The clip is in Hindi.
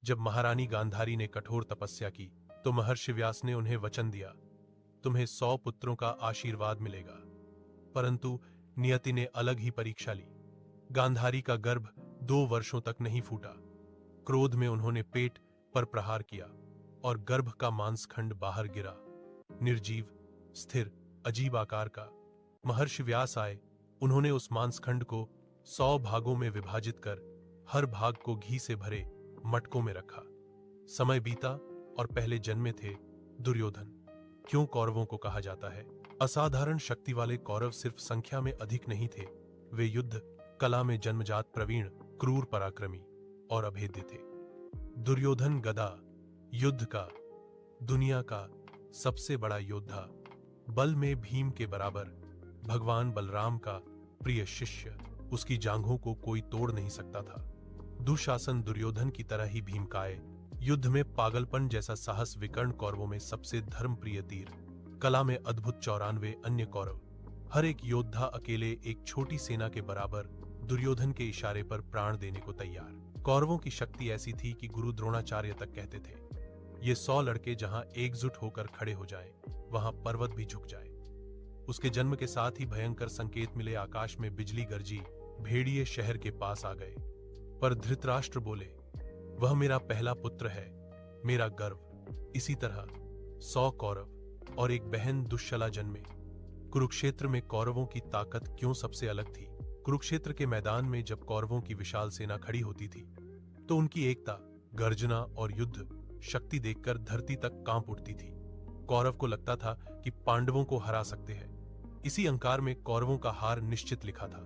जब महारानी गांधारी ने कठोर तपस्या की तो महर्षि व्यास ने उन्हें वचन दिया, तुम्हें 100 पुत्रों का आशीर्वाद मिलेगा। परंतु नियति ने अलग ही परीक्षा ली। गांधारी का गर्भ 2 वर्षों तक नहीं फूटा। क्रोध में उन्होंने पेट पर प्रहार किया और गर्भ का मांसखंड बाहर गिरा, निर्जीव, स्थिर, अजीब आकार का। महर्षि व्यास आए, उन्होंने उस मांसखंड को 100 भागों में विभाजित कर हर भाग को घी से भरे मटकों में रखा। समय बीता और पहले जन्मे थे दुर्योधन। क्यों कौरवों को कहा जाता है असाधारण शक्ति वाले? कौरव सिर्फ संख्या में अधिक नहीं थे, वे युद्ध कला में जन्मजात प्रवीण, क्रूर, पराक्रमी और अभेद्य थे। दुर्योधन गदा, युद्ध का, दुनिया का सबसे बड़ा योद्धा, बल में भीम के बराबर, भगवान बलराम का प्रिय शिष्य, उसकी जांघों को कोई तोड़ नहीं सकता था। दुशासन दुर्योधन की तरह ही भीमकाय, युद्ध में पागलपन जैसा साहस विकर्ण कौरवों में सबसे धर्मप्रिय तीर, कला में अद्भुत 94 अन्य कौरव, हर एक योद्धा अकेले एक छोटी सेना के बराबर दुर्योधन के इशारे पर प्राण देने को तैयार। कौरवों की शक्ति ऐसी थी कि गुरु द्रोणाचार्य तक कहते थे, ये 100 लड़के जहां एकजुट होकर खड़े हो जाएं, वहां पर्वत भी झुक जाए। उसके जन्म के साथ ही भयंकर संकेत मिले। आकाश में बिजली गरजी, भेड़िए शहर के पास आ गए। पर धृतराष्ट्र बोले, वह मेरा पहला पुत्र है, मेरा गर्व। इसी तरह 100 कौरव और एक बहन दुश्शला जन्मे। कुरुक्षेत्र में कौरवों की ताकत क्यों सबसे अलग थी? कुरुक्षेत्र के मैदान में जब कौरवों की विशाल सेना खड़ी होती थी तो उनकी एकता, गर्जना और युद्ध शक्ति देखकर धरती तक कांप उठती थी। कौरव को लगता था कि पांडवों को हरा सकते हैं। इसी अंकार में कौरवों का हार निश्चित लिखा था।